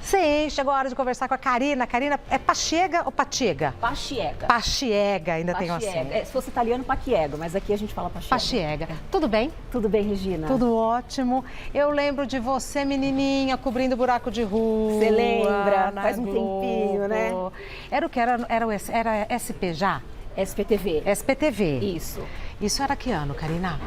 Sim, chegou a hora de conversar com a Karina. Karina, é Pachiega ou Patiega? Pachiega. Pachiega, ainda tem assim. Se fosse italiano, Pachiega, mas aqui a gente fala Pachiega. Pachiega. Tudo bem? Tudo bem, Regina? Tudo ótimo. Eu lembro de você, menininha, cobrindo buraco de rua. Você lembra? Faz um Globo. tempinho, né? Era o que? Era SP já? SPTV. SPTV. Isso. Isso era que ano, Karina?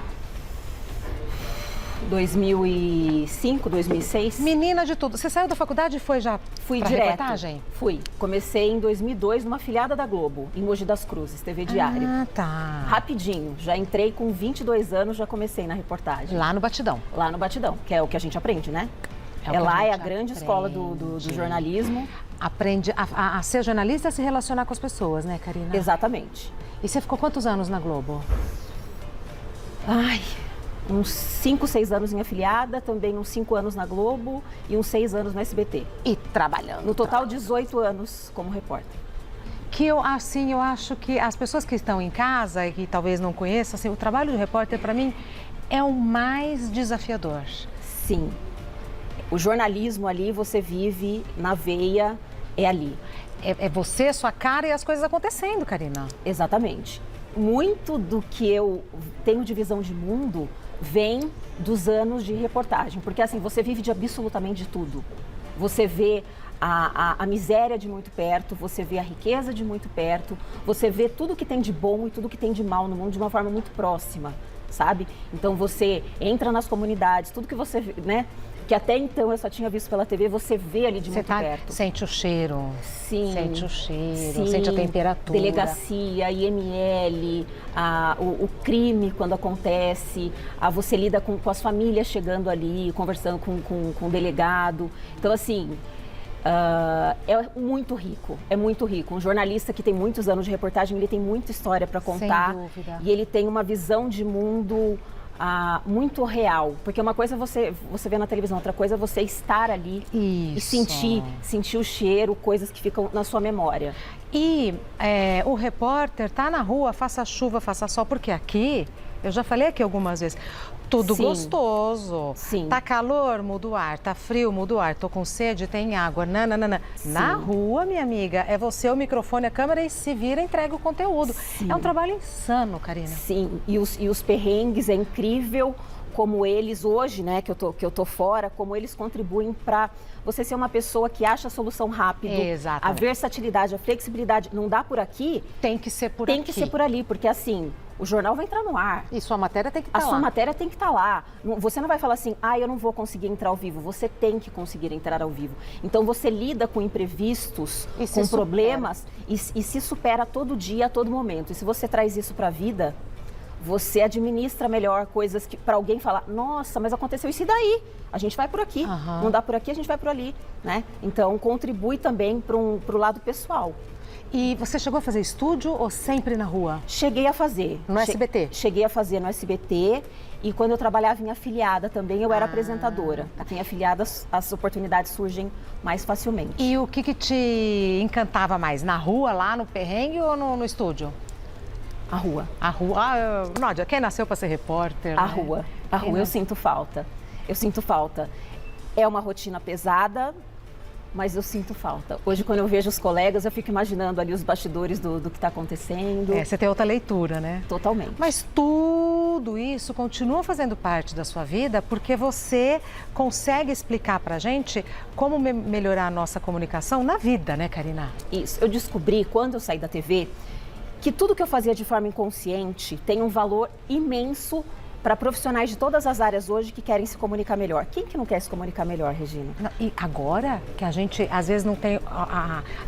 2005, 2006. Menina de tudo. Você saiu da faculdade e foi já Fui pra direto. reportagem? Fui. Comecei em 2002 numa afiliada da Globo, em Mogi das Cruzes, TV Diário. Ah, tá. Rapidinho. Já entrei com 22 anos, já comecei na reportagem. Lá no Batidão. Lá no Batidão, que é o que a gente aprende, né? É Lá é a gente grande aprende. escola do jornalismo. Aprende a ser jornalista e a se relacionar com as pessoas, né, Karina? Exatamente. E você ficou quantos anos na Globo? Ai, uns 5, 6 anos em afiliada, também uns 5 anos na Globo e uns 6 anos no SBT. E trabalhando. No total, 18 anos como repórter. Que eu acho que as pessoas que estão em casa e que talvez não conheçam, assim, o trabalho do repórter, para mim, é o mais desafiador. Sim. O jornalismo ali, você vive na veia, é ali. É você, sua cara e as coisas acontecendo, Karina. Exatamente. Muito do que eu tenho de visão de mundo vem dos anos de reportagem, porque assim, você vive de absolutamente de tudo. Você vê a miséria de muito perto, você vê a riqueza de muito perto, você vê tudo que tem de bom e tudo que tem de mal no mundo de uma forma muito próxima, sabe? Então você entra nas comunidades, tudo que você vê, né? Que até então eu só tinha visto pela TV, você vê ali de muito perto. Sente o cheiro. Sim. Sente o cheiro, Sim, sente a temperatura. Delegacia, IML, o crime quando acontece, você lida com as famílias chegando ali, conversando com o delegado. Então, assim, é muito rico, é muito rico. Um jornalista que tem muitos anos de reportagem, ele tem muita história para contar. Sem dúvida. E ele tem uma visão de mundo muito real, porque uma coisa você vê na televisão, outra coisa é você estar ali e sentir o cheiro, coisas que ficam na sua memória. E o repórter tá na rua, faça chuva, faça sol, porque aqui, eu já falei aqui algumas vezes, tudo Sim. Gostoso. Sim. Tá calor, muda o ar. Tá frio, muda o ar. Tô com sede, tem água. Nananana. Na rua, minha amiga, é você, o microfone, a câmera e se vira, entrega o conteúdo. Sim. É um trabalho insano, Karina. Sim, e os perrengues, é incrível como eles hoje, né, que eu tô fora, como eles contribuem para você ser uma pessoa que acha a solução rápido. Exatamente. A versatilidade, a flexibilidade, não dá por aqui. Tem que ser por aqui. Tem que ser por ali, porque assim, o jornal vai entrar no ar. E sua matéria tem que estar lá. A sua matéria tem que estar lá. Você não vai falar assim, eu não vou conseguir entrar ao vivo. Você tem que conseguir entrar ao vivo. Então você lida com imprevistos, com problemas e se supera todo dia, a todo momento. E se você traz isso para a vida, você administra melhor coisas que para alguém falar, nossa, mas aconteceu isso e daí? A gente vai por aqui. Não dá por aqui, a gente vai por ali, né? Então contribui também pro lado pessoal. E você chegou a fazer estúdio ou sempre na rua? Cheguei a fazer. No SBT? Cheguei a fazer no SBT e quando eu trabalhava em afiliada também, eu era apresentadora. Aqui em afiliadas as oportunidades surgem mais facilmente. E o que te encantava mais? Na rua, lá no perrengue ou no estúdio? A rua. A rua. Nádia, quem nasceu para ser repórter? A rua. A rua, eu sinto falta. Eu sinto falta. É uma rotina pesada, mas eu sinto falta. Hoje, quando eu vejo os colegas, eu fico imaginando ali os bastidores do que está acontecendo. Você tem outra leitura, né? Totalmente. Mas tudo isso continua fazendo parte da sua vida porque você consegue explicar pra gente como melhorar a nossa comunicação na vida, né, Karina? Isso. Eu descobri, quando eu saí da TV, que tudo que eu fazia de forma inconsciente tem um valor imenso para profissionais de todas as áreas hoje que querem se comunicar melhor. Quem que não quer se comunicar melhor, Regina? E agora que a gente, às vezes, não tem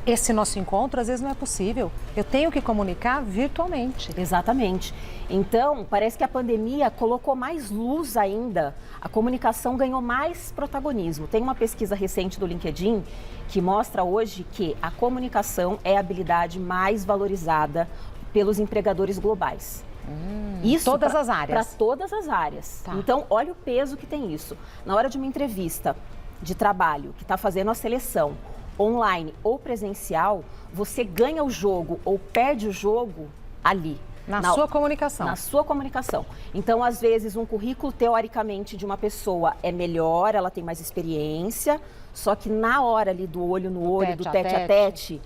esse nosso encontro, às vezes não é possível. Eu tenho que comunicar virtualmente. Exatamente. Então, parece que a pandemia colocou mais luz ainda. A comunicação ganhou mais protagonismo. Tem uma pesquisa recente do LinkedIn que mostra hoje que a comunicação é a habilidade mais valorizada pelos empregadores globais. Isso todas as áreas. Para todas as áreas. Tá. Então, olha o peso que tem isso. Na hora de uma entrevista de trabalho que está fazendo a seleção online ou presencial, você ganha o jogo ou perde o jogo ali. Na sua comunicação. Na sua comunicação. Então, às vezes, um currículo, teoricamente, de uma pessoa é melhor, ela tem mais experiência, Só que na hora ali do olho no olho, do tete a tete,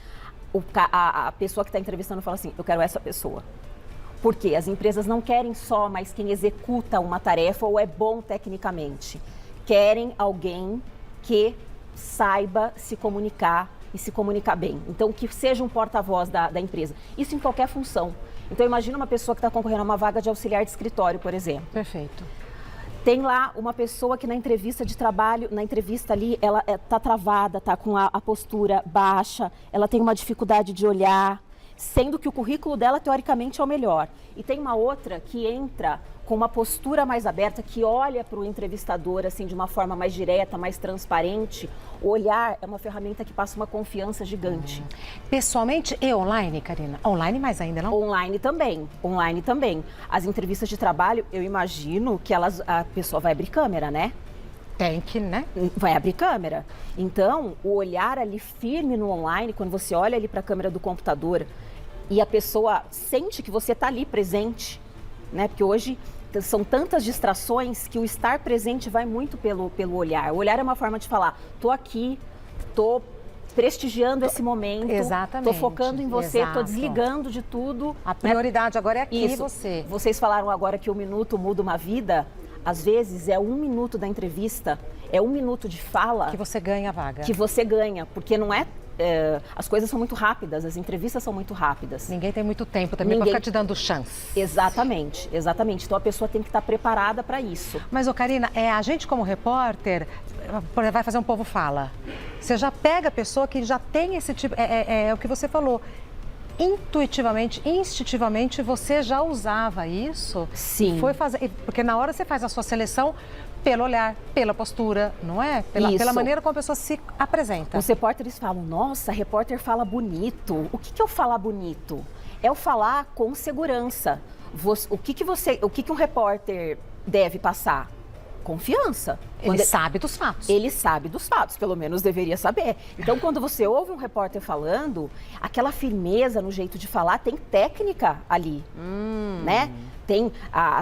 a pessoa que está entrevistando fala assim, eu quero essa pessoa. Porque as empresas não querem só mais quem executa uma tarefa ou é bom tecnicamente. Querem alguém que saiba se comunicar e se comunicar bem. Então, que seja um porta-voz da empresa. Isso em qualquer função. Então, imagina uma pessoa que está concorrendo a uma vaga de auxiliar de escritório, por exemplo. Perfeito. Tem lá uma pessoa que na entrevista de trabalho, na entrevista ali, ela está travada, está com a postura baixa, ela tem uma dificuldade de olhar, sendo que o currículo dela, teoricamente, é o melhor. E tem uma outra que entra com uma postura mais aberta, que olha para o entrevistador assim, de uma forma mais direta, mais transparente. O olhar é uma ferramenta que passa uma confiança gigante. Pessoalmente e online, Karina? Online mais ainda, não? Online também. As entrevistas de trabalho, eu imagino que a pessoa vai abrir câmera, né? Tem que, né? Vai abrir câmera. Então, o olhar ali firme no online, quando você olha ali para a câmera do computador e a pessoa sente que você está ali presente, né? Porque hoje são tantas distrações que o estar presente vai muito pelo olhar. O olhar é uma forma de falar, tô aqui, tô prestigiando esse momento, exatamente, tô focando em você, exato. Tô desligando de tudo. A prioridade agora é aqui Isso. você. Vocês falaram agora que 1 minuto muda uma vida. Às vezes é 1 minuto da entrevista, é 1 minuto de fala. Que você ganha a vaga. Que você ganha, porque não é... as coisas são muito rápidas, as entrevistas são muito rápidas. Ninguém tem muito tempo também para ficar te dando chance. Exatamente. Então a pessoa tem que estar preparada para isso. Mas, Karina, a gente como repórter vai fazer um povo fala. Você já pega a pessoa que já tem esse tipo... É o que você falou. Intuitivamente, instintivamente, você já usava isso? Sim. Foi fazer, porque na hora você faz a sua seleção pelo olhar, pela postura, não é? Pela maneira como a pessoa se apresenta. Os repórteres falam, nossa, repórter fala bonito. O que é o falar bonito? É o falar com segurança. O que um repórter deve passar? Confiança. Ele sabe dos fatos. Ele sabe dos fatos, pelo menos deveria saber. Então, quando você ouve um repórter falando, aquela firmeza no jeito de falar, tem técnica ali, né? Tem,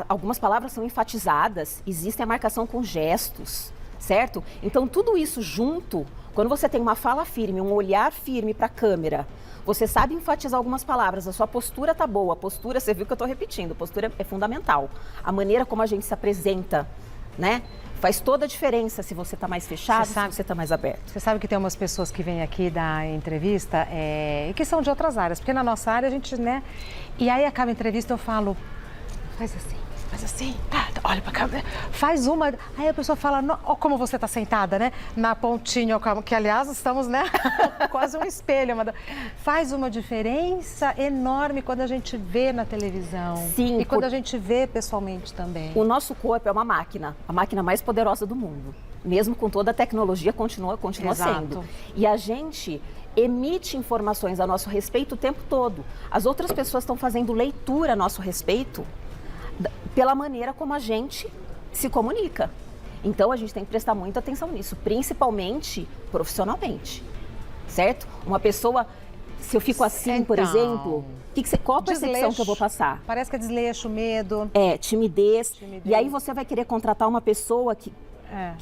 algumas palavras são enfatizadas, existe a marcação com gestos, certo? Então, tudo isso junto, quando você tem uma fala firme, um olhar firme para a câmera, você sabe enfatizar algumas palavras, a sua postura tá boa, a postura, você viu que eu estou repetindo, a postura é fundamental. A maneira como a gente se apresenta, né? Faz toda a diferença se você está mais fechado, se você está mais aberto. Você sabe que tem umas pessoas que vêm aqui dar entrevista e que são de outras áreas, porque na nossa área a gente, né? E aí acaba a entrevista eu falo, faz assim, tá, olha pra câmera, faz uma. Aí a pessoa fala, ó, como você tá sentada, né? Na pontinha, que aliás estamos, né? Quase um espelho. Faz uma diferença enorme quando a gente vê na televisão. Sim. E quando a gente vê pessoalmente também. O nosso corpo é uma máquina, a máquina mais poderosa do mundo. Mesmo com toda a tecnologia, continua sendo. E a gente emite informações a nosso respeito o tempo todo. As outras pessoas estão fazendo leitura a nosso respeito pela maneira como a gente se comunica. Então, a gente tem que prestar muita atenção nisso, principalmente profissionalmente, certo? Uma pessoa, se eu fico assim, por exemplo, qual a percepção que eu vou passar? Parece que é desleixo, medo. Timidez. E aí você vai querer contratar uma pessoa que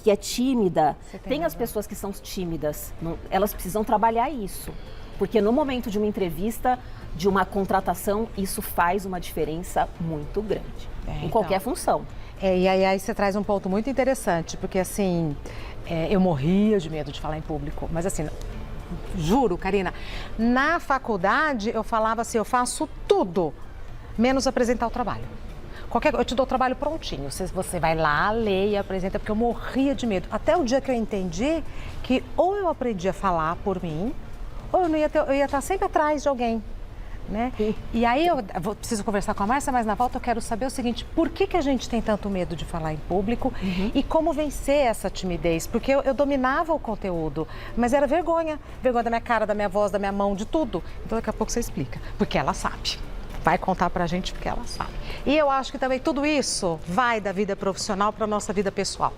é tímida. Tem as pessoas que são tímidas, elas precisam trabalhar isso. Porque no momento de uma entrevista, de uma contratação, isso faz uma diferença muito grande, em qualquer função. E aí você traz um ponto muito interessante, porque assim, eu morria de medo de falar em público, mas assim, juro, Karina, na faculdade eu falava assim, eu faço tudo, menos apresentar o trabalho. Eu te dou o trabalho prontinho, você vai lá, lê e apresenta, porque eu morria de medo. Até o dia que eu entendi que ou eu aprendi a falar por mim, ou eu ia estar sempre atrás de alguém, né? E aí eu preciso conversar com a Márcia, mas na volta eu quero saber o seguinte, por que a gente tem tanto medo de falar em público e como vencer essa timidez? Porque eu dominava o conteúdo, mas era vergonha da minha cara, da minha voz, da minha mão, de tudo. Então daqui a pouco você explica, porque ela sabe. Vai contar pra gente porque ela sabe. E eu acho que também tudo isso vai da vida profissional para nossa vida pessoal.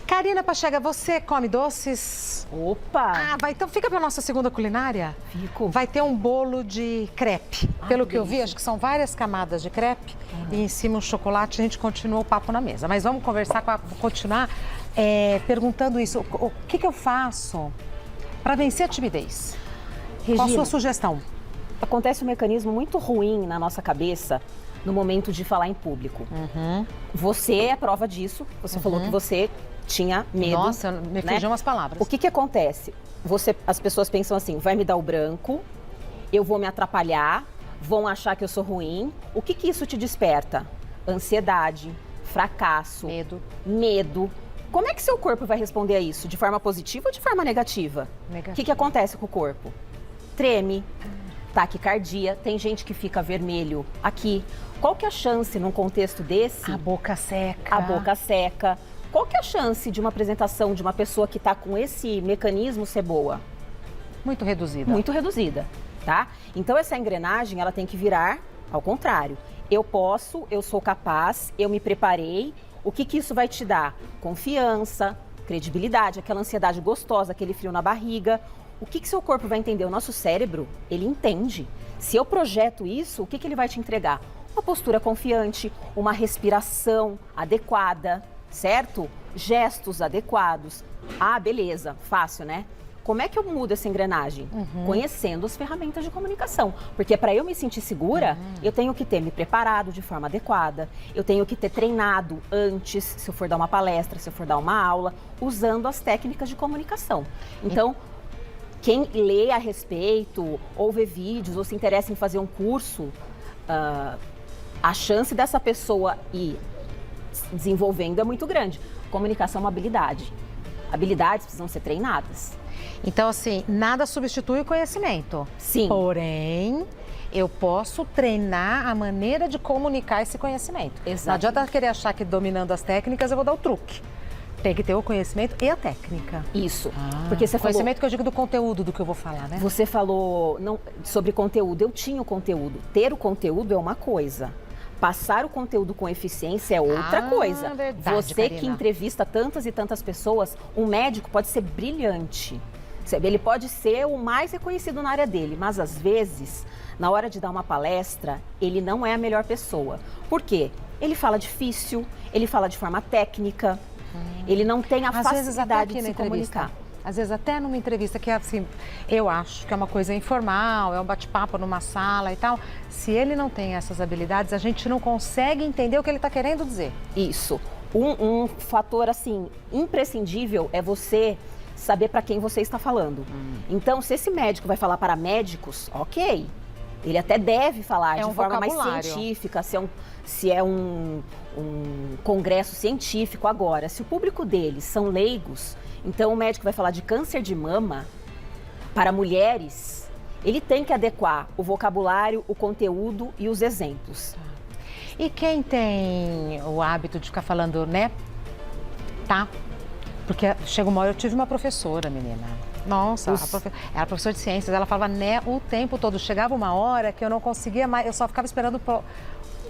Karina Pachega, você come doces? Opa! Então fica para nossa segunda culinária? Fico. Vai ter um bolo de crepe. Pelo que eu vi, acho que são várias camadas de crepe e em cima um chocolate. A gente continua o papo na mesa. Mas vamos continuar perguntando isso, o que eu faço para vencer a timidez? Regina, qual a sua sugestão? Acontece um mecanismo muito ruim na nossa cabeça no momento de falar em público. Você é prova disso, você falou que você tinha medo. Nossa, me fugiam as palavras. O que acontece? As pessoas pensam assim, vai me dar o branco, eu vou me atrapalhar, vão achar que eu sou ruim. O que isso te desperta? Ansiedade, fracasso, medo. Como é que seu corpo vai responder a isso? De forma positiva ou de forma negativa? O que acontece com o corpo? Treme, taquicardia, tem gente que fica vermelho aqui. Qual que é a chance num contexto desse? A boca seca. A boca seca. Qual que é a chance de uma apresentação de uma pessoa que está com esse mecanismo ser boa? Muito reduzida. Muito reduzida, tá? Então essa engrenagem, ela tem que virar ao contrário. Eu posso, eu sou capaz, eu me preparei. O que isso vai te dar? Confiança, credibilidade, aquela ansiedade gostosa, aquele frio na barriga. O que seu corpo vai entender? O nosso cérebro, ele entende. Se eu projeto isso, o que ele vai te entregar? Uma postura confiante, uma respiração adequada, certo? Gestos adequados. Ah, beleza, fácil, né? Como é que eu mudo essa engrenagem? Conhecendo as ferramentas de comunicação. Porque para eu me sentir segura, eu tenho que ter me preparado de forma adequada, eu tenho que ter treinado antes, se eu for dar uma palestra, se eu for dar uma aula, usando as técnicas de comunicação. Então, quem lê a respeito, ou vê vídeos, ou se interessa em fazer um curso, a chance dessa pessoa ir desenvolvendo é muito grande. Comunicação é uma habilidade. Habilidades precisam ser treinadas. Então, assim, nada substitui o conhecimento. Sim. Porém, eu posso treinar a maneira de comunicar esse conhecimento. Exato. Não adianta querer achar que dominando as técnicas eu vou dar o truque. Tem que ter o conhecimento e a técnica. Isso. Porque você conhecimento falou, que eu digo do conteúdo do que eu vou falar, né? Você falou sobre conteúdo. Eu tinha o conteúdo. Ter o conteúdo é uma coisa. Passar o conteúdo com eficiência é outra coisa. Verdade, você Karina. que entrevista tantas e tantas pessoas, um médico pode ser brilhante. Ele pode ser o mais reconhecido na área dele, mas às vezes, na hora de dar uma palestra, ele não é a melhor pessoa. Por quê? Ele fala difícil, ele fala de forma técnica, ele não tem a facilidade de se comunicar. Às vezes até numa entrevista que, assim, eu acho que é uma coisa informal, é um bate-papo numa sala e tal. Se ele não tem essas habilidades, a gente não consegue entender o que ele está querendo dizer. Isso. Um fator, assim, imprescindível é você saber para quem você está falando. Então, se esse médico vai falar para médicos, ok. Ele até deve falar de forma mais científica, se é um congresso científico. Agora, se o público deles são leigos, então o médico vai falar de câncer de mama para mulheres, ele tem que adequar o vocabulário, o conteúdo e os exemplos. E quem tem o hábito de ficar falando, né? Tá? Porque chega uma hora, eu tive uma professora, menina. Nossa, era professora de ciências, ela falava né o tempo todo. Chegava uma hora que eu não conseguia mais, eu só ficava esperando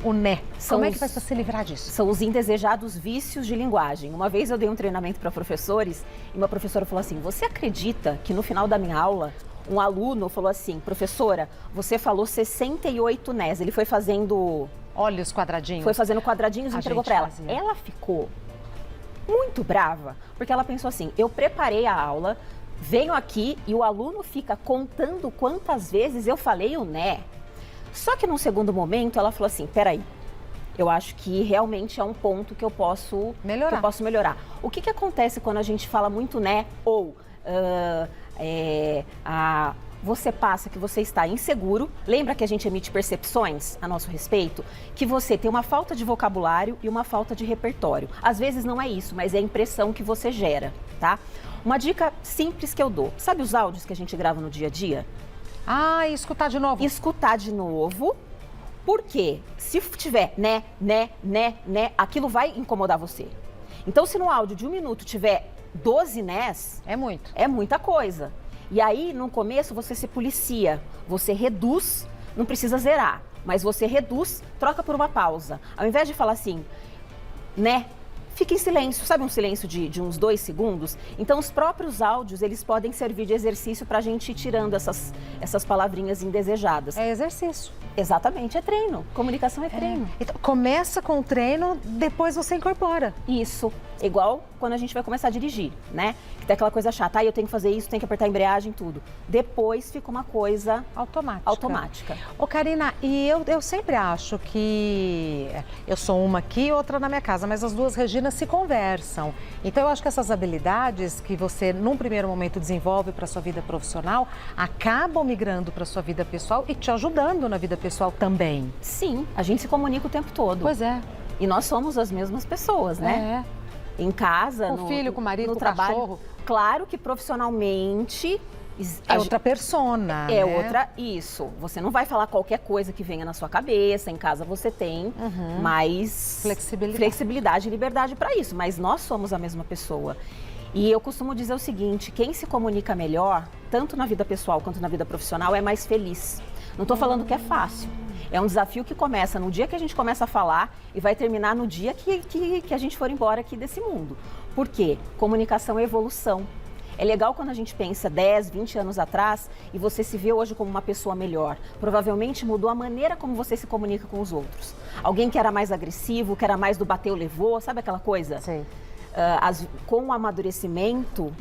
o né. Como é que faz para se livrar disso? São os indesejados vícios de linguagem. Uma vez eu dei um treinamento para professores e uma professora falou assim, você acredita que no final da minha aula, um aluno falou assim, professora, você falou 68 nés. Ele foi fazendo... Olha os quadradinhos. Foi fazendo quadradinhos e entregou para ela. Fazia. Ela ficou muito brava, porque ela pensou assim, eu preparei a aula, venho aqui e o aluno fica contando quantas vezes eu falei o né. Só que num segundo momento ela falou assim, peraí, eu acho que realmente é um ponto que eu posso melhorar. O que acontece quando a gente fala muito né ou você passa que você está inseguro, lembra que a gente emite percepções a nosso respeito? Que você tem uma falta de vocabulário e uma falta de repertório. Às vezes não é isso, mas é a impressão que você gera, tá? Uma dica simples que eu dou, sabe os áudios que a gente grava no dia a dia? Ah, e escutar de novo. Escutar de novo, porque se tiver né, aquilo vai incomodar você. Então se no áudio de 1 minuto tiver 12 nés... É muito. É muita coisa. E aí, no começo, você se policia, você reduz, não precisa zerar, mas você reduz, troca por uma pausa. Ao invés de falar assim, né, fica em silêncio, sabe um silêncio de uns 2 segundos? Então, os próprios áudios, eles podem servir de exercício para a gente ir tirando essas palavrinhas indesejadas. É exercício. Exatamente, é treino. Comunicação é treino. Então, começa com o treino, depois você incorpora. Isso. Igual quando a gente vai começar a dirigir, né? Que tem aquela coisa chata, eu tenho que fazer isso, tenho que apertar a embreagem, tudo. Depois fica uma coisa automática. Ô, Karina, e eu sempre acho que eu sou uma aqui e outra na minha casa, mas as duas Reginas se conversam. Então, eu acho que essas habilidades que você, num primeiro momento, desenvolve para sua vida profissional, acabam migrando para sua vida pessoal e te ajudando na vida pessoal também. Sim, a gente se comunica o tempo todo. Pois é. E nós somos as mesmas pessoas, né? Em casa, com o filho, com o marido, no com o trabalho. Cachorro. Claro que profissionalmente é outra persona, é, né? outra, isso. Você não vai falar qualquer coisa que venha na sua cabeça. Em casa você tem mais flexibilidade e liberdade para isso. Mas nós somos a mesma pessoa. E eu costumo dizer o seguinte, quem se comunica melhor, tanto na vida pessoal quanto na vida profissional, é mais feliz. Não estou falando que é fácil. É um desafio que começa no dia que a gente começa a falar e vai terminar no dia que a gente for embora aqui desse mundo. Por quê? Comunicação é evolução. É legal quando a gente pensa 10, 20 anos atrás e você se vê hoje como uma pessoa melhor. Provavelmente mudou a maneira como você se comunica com os outros. Alguém que era mais agressivo, que era mais do bateu, levou, sabe aquela coisa? Sim. Com o amadurecimento,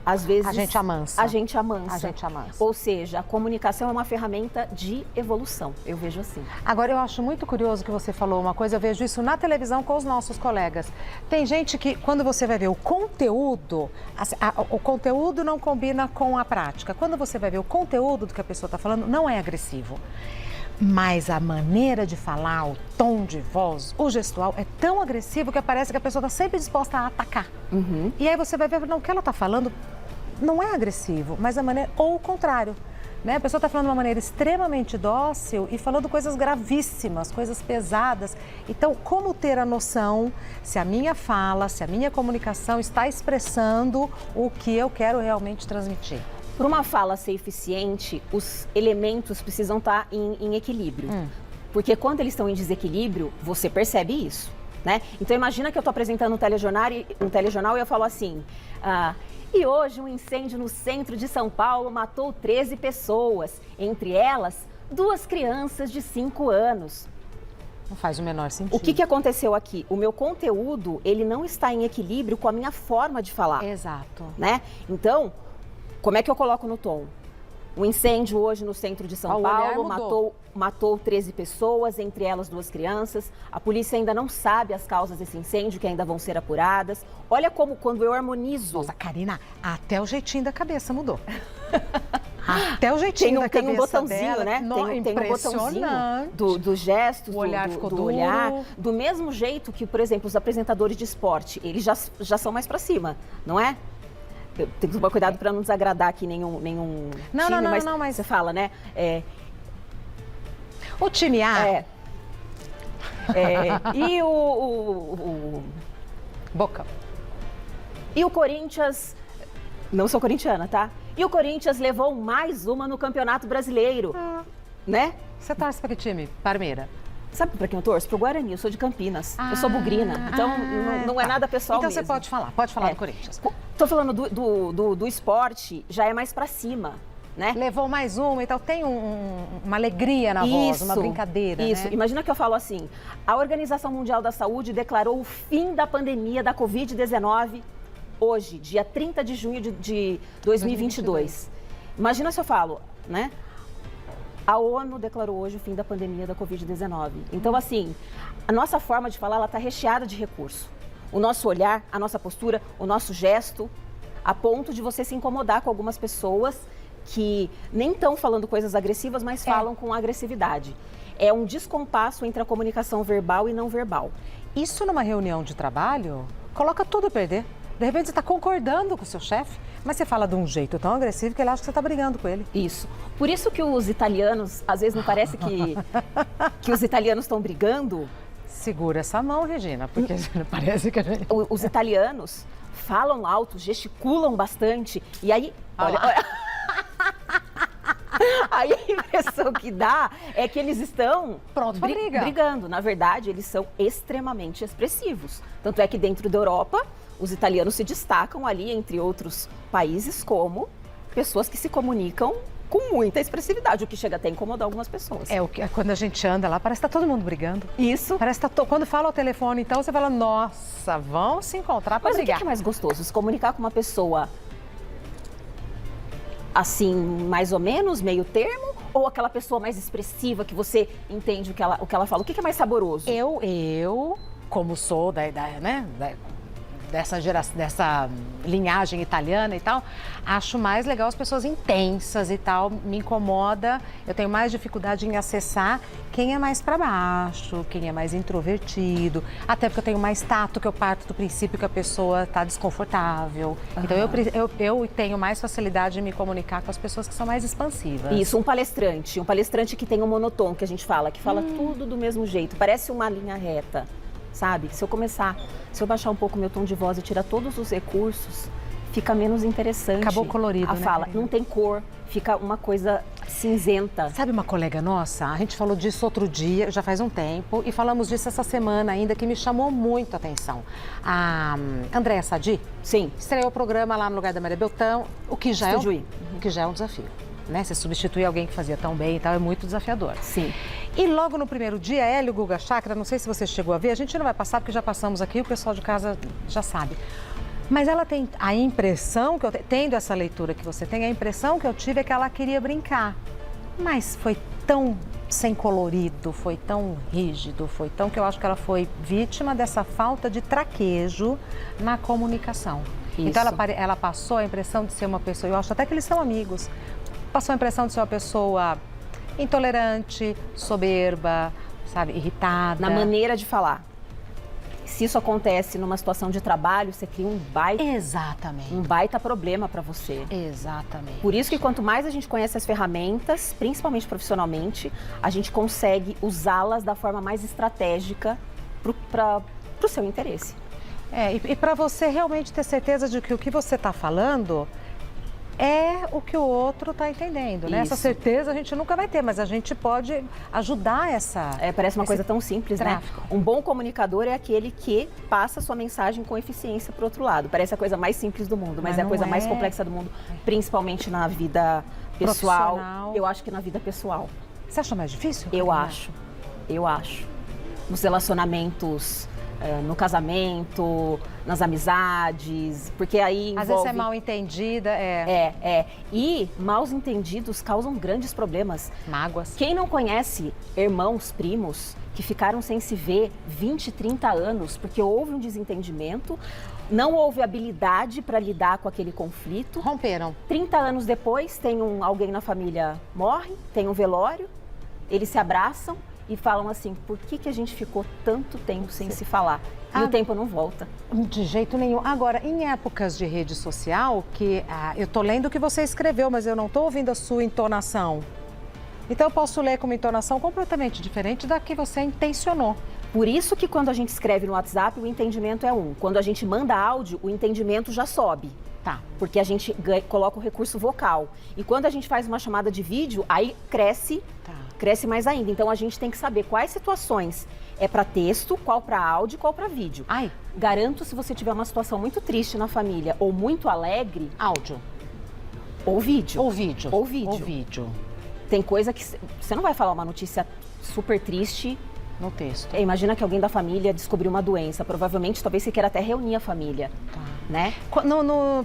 às vezes... A gente amansa. A gente amansa. A gente amansa. Ou seja, a comunicação é uma ferramenta de evolução. Eu vejo assim. Agora, eu acho muito curioso que você falou uma coisa, eu vejo isso na televisão com os nossos colegas. Tem gente que, quando você vai ver o conteúdo, o conteúdo não combina com a prática. Quando você vai ver o conteúdo do que a pessoa está falando, não é agressivo. Mas a maneira de falar, o tom de voz, o gestual é tão agressivo que parece que a pessoa está sempre disposta a atacar. E aí você vai ver, não, o que ela está falando não é agressivo, mas a maneira, ou o contrário. Né? A pessoa está falando de uma maneira extremamente dócil e falando coisas gravíssimas, coisas pesadas. Então, como ter a noção se a minha fala, se a minha comunicação está expressando o que eu quero realmente transmitir? Para uma fala ser eficiente, os elementos precisam estar em equilíbrio. Porque quando eles estão em desequilíbrio, você percebe isso, né? Então, imagina que eu estou apresentando um telejornal e eu falo assim... E hoje um incêndio no centro de São Paulo matou 13 pessoas, entre elas 2 crianças de 5 anos. Não faz o menor sentido. O que aconteceu aqui? O meu conteúdo, ele não está em equilíbrio com a minha forma de falar. Exato. Né? Então, como é que eu coloco no tom? O incêndio hoje no centro de São Paulo matou 13 pessoas, entre elas 2 crianças. A polícia ainda não sabe as causas desse incêndio, que ainda vão ser apuradas. Olha como quando eu harmonizo... Nossa, Karina, até o jeitinho da cabeça mudou. Até o jeitinho da cabeça tem um botãozinho, dela, né? Tem um botãozinho do gesto, o olhar ficou do duro. olhar. Do mesmo jeito que, por exemplo, os apresentadores de esporte, eles já são mais pra cima, não é? Eu tenho que tomar cuidado para não desagradar aqui nenhum time, mas você fala, né? O time A. E o Boca. E o Corinthians, não sou corintiana, tá? E o Corinthians levou mais uma no Campeonato Brasileiro, né? Você torce para que time? Parmeira. Sabe para quem eu torço? Pro Guarani, eu sou de Campinas, eu sou bugrina, então não é nada pessoal então mesmo. Então você pode falar do Corinthians. Tô falando do esporte, já é mais para cima, né? Levou mais uma, então tem uma alegria na voz, uma brincadeira, Isso, né? Imagina que eu falo assim, a Organização Mundial da Saúde declarou o fim da pandemia da Covid-19 hoje, dia 30 de junho de 2022. Imagina se eu falo, né? A ONU declarou hoje o fim da pandemia da Covid-19. Então, assim, a nossa forma de falar, ela está recheada de recurso. O nosso olhar, a nossa postura, o nosso gesto, a ponto de você se incomodar com algumas pessoas que nem estão falando coisas agressivas, mas falam com agressividade. É um descompasso entre a comunicação verbal e não verbal. Isso numa reunião de trabalho, coloca tudo a perder. De repente você está concordando com o seu chefe, mas você fala de um jeito tão agressivo que ele acha que você está brigando com ele. Isso. Por isso que os italianos, às vezes não parece que os italianos estão brigando. Segura essa mão, Regina, porque parece que a gente... Os italianos falam alto, gesticulam bastante, e aí... Olha. Aí a impressão que dá é que eles estão brigando. Na verdade, eles são extremamente expressivos. Tanto é que dentro da Europa, os italianos se destacam ali, entre outros países, como pessoas que se comunicam com muita expressividade, o que chega até a incomodar algumas pessoas. Quando a gente anda lá, parece que tá todo mundo brigando. Isso. Parece que quando fala ao telefone, então, você fala, nossa, vão se encontrar para brigar. Mas o que é mais gostoso? Se comunicar com uma pessoa assim, mais ou menos, meio termo? Ou aquela pessoa mais expressiva, que você entende o que ela fala? O que é mais saboroso? Eu como sou dessa linhagem italiana e tal, acho mais legal as pessoas intensas e tal, me incomoda, eu tenho mais dificuldade em acessar quem é mais para baixo, quem é mais introvertido, até porque eu tenho mais tato, que eu parto do princípio que a pessoa está desconfortável. Então eu tenho mais facilidade em me comunicar com as pessoas que são mais expansivas. Isso, um palestrante que tem um monotom, que a gente fala, que fala tudo do mesmo jeito, parece uma linha reta. Sabe? Se eu baixar um pouco o meu tom de voz e tirar todos os recursos, fica menos interessante. Acabou colorido, a fala. Karina? Não tem cor, fica uma coisa cinzenta. Sabe uma colega nossa? A gente falou disso outro dia, já faz um tempo, e falamos disso essa semana ainda, que me chamou muito a atenção. A Andréa Sadi? Sim. Estreou o programa lá no lugar da Maria Beltrão, o que já é um desafio. Né? Você substituir alguém que fazia tão bem e tal, é muito desafiador. Sim. E logo no primeiro dia, Hélio Guga Chakra, não sei se você chegou a ver, a gente não vai passar porque já passamos aqui, o pessoal de casa já sabe. Mas ela tem a impressão, tendo essa leitura que você tem, a impressão que eu tive é que ela queria brincar. Mas foi tão sem colorido, foi tão rígido, foi tão que eu acho que ela foi vítima dessa falta de traquejo na comunicação. Isso. Então ela passou a impressão de ser uma pessoa, eu acho até que eles são amigos, passou a impressão de ser uma pessoa intolerante, soberba, sabe, irritada. Na maneira de falar. Se isso acontece numa situação de trabalho, você cria um baita problema para você. Exatamente. Por isso que quanto mais a gente conhece as ferramentas, principalmente profissionalmente, a gente consegue usá-las da forma mais estratégica para o seu interesse. E para você realmente ter certeza de que o que você está falando é o que o outro está entendendo, né? Isso. Essa certeza a gente nunca vai ter, mas a gente pode ajudar parece uma coisa tão simples, tráfico. Né? Um bom comunicador é aquele que passa a sua mensagem com eficiência para o outro lado. Parece a coisa mais simples do mundo, mas é a coisa mais complexa do mundo, principalmente na vida pessoal. Eu acho que na vida pessoal. Você acha mais difícil? Eu acho. Nos relacionamentos, no casamento, nas amizades, porque aí envolve... Às vezes é mal entendida, E maus entendidos causam grandes problemas. Mágoas. Quem não conhece irmãos, primos, que ficaram sem se ver 20, 30 anos, porque houve um desentendimento, não houve habilidade para lidar com aquele conflito. Romperam. 30 anos depois, alguém na família morre, tem um velório, eles se abraçam e falam assim, por que a gente ficou tanto tempo sem se falar? E o tempo não volta. De jeito nenhum. Agora, em épocas de rede social, eu tô lendo o que você escreveu, mas eu não tô ouvindo a sua entonação. Então, eu posso ler com uma entonação completamente diferente da que você intencionou. Por isso que quando a gente escreve no WhatsApp, o entendimento é um. Quando a gente manda áudio, o entendimento já sobe. Tá. Porque a gente coloca o recurso vocal. E quando a gente faz uma chamada de vídeo, aí cresce mais ainda. Então, a gente tem que saber quais situações é para texto, qual para áudio, qual para vídeo. Garanto, se você tiver uma situação muito triste na família ou muito alegre... Áudio. Ou vídeo. Ou vídeo. Ou vídeo. Ou vídeo. Tem coisa que você não vai falar uma notícia super triste... No texto. Imagina que alguém da família descobriu uma doença. Provavelmente, talvez você queira até reunir a família. Né?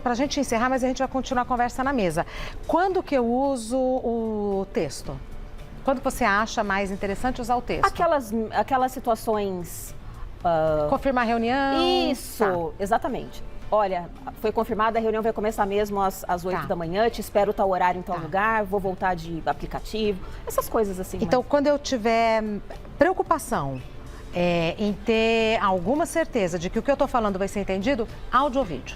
Pra gente encerrar, mas a gente vai continuar a conversa na mesa. Quando que eu uso o texto? Quando você acha mais interessante usar o texto? Aquelas situações... Confirmar a reunião? Isso, exatamente. Olha, foi confirmada, a reunião vai começar mesmo às 8 da manhã, te espero tal horário em tal lugar, vou voltar de aplicativo, essas coisas assim. Então, quando eu tiver preocupação em ter alguma certeza de que o que eu estou falando vai ser entendido, áudio ou vídeo?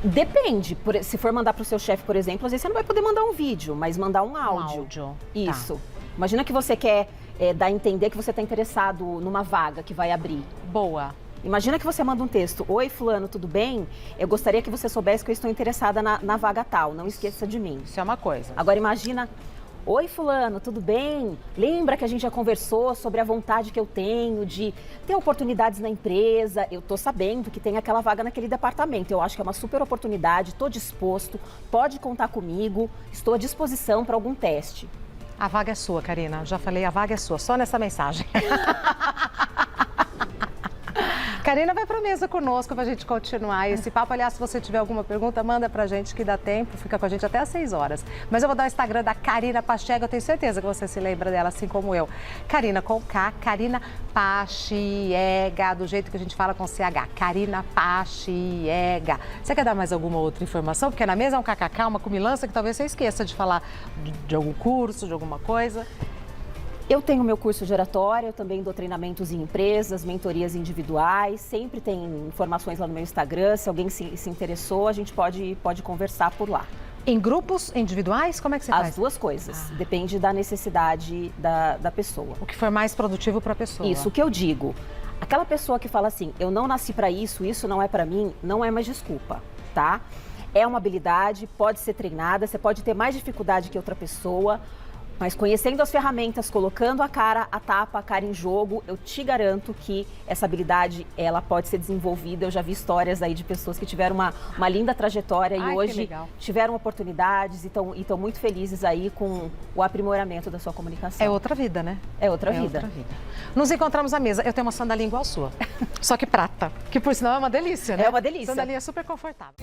Depende. Se for mandar para o seu chefe, por exemplo, às vezes você não vai poder mandar um vídeo, mas mandar um áudio. Isso. Imagina que você quer dar a entender que você está interessado numa vaga que vai abrir. Boa. Imagina que você manda um texto. Oi, fulano, tudo bem? Eu gostaria que você soubesse que eu estou interessada na vaga tal. Não esqueça de mim. Isso é uma coisa. Agora, imagina... Oi, fulano, tudo bem? Lembra que a gente já conversou sobre a vontade que eu tenho de ter oportunidades na empresa? Eu tô sabendo que tem aquela vaga naquele departamento. Eu acho que é uma super oportunidade, estou disposto, pode contar comigo, estou à disposição para algum teste. A vaga é sua, Karina. Já falei, a vaga é sua, só nessa mensagem. Karina vai para a mesa conosco para a gente continuar esse papo. Aliás, se você tiver alguma pergunta, manda para a gente que dá tempo, fica com a gente até às 6 horas. Mas eu vou dar o Instagram da Karina Pachega, eu tenho certeza que você se lembra dela, assim como eu. Karina com K, Karina Pachega, do jeito que a gente fala com CH. Karina Pachega. Você quer dar mais alguma outra informação? Porque na mesa é um kkk, uma cumilança que talvez você esqueça de falar de algum curso, de alguma coisa. Eu tenho meu curso de oratória, eu também dou treinamentos em empresas, mentorias individuais, sempre tem informações lá no meu Instagram, se alguém se interessou, a gente pode conversar por lá. Em grupos individuais, como é que você faz? As duas coisas, depende da necessidade da pessoa. O que for mais produtivo para a pessoa. Isso, o que eu digo, aquela pessoa que fala assim, eu não nasci para isso, isso não é para mim, não é mais desculpa, tá? É uma habilidade, pode ser treinada, você pode ter mais dificuldade que outra pessoa, mas conhecendo as ferramentas, colocando a cara em jogo, eu te garanto que essa habilidade, ela pode ser desenvolvida. Eu já vi histórias aí de pessoas que tiveram uma linda trajetória e hoje tiveram oportunidades e estão muito felizes aí com o aprimoramento da sua comunicação. É outra vida, né? É outra vida. Nos encontramos à mesa. Eu tenho uma sandalinha igual a sua, só que prata, que por sinal é uma delícia, né? É uma delícia. Sandalinha super confortável.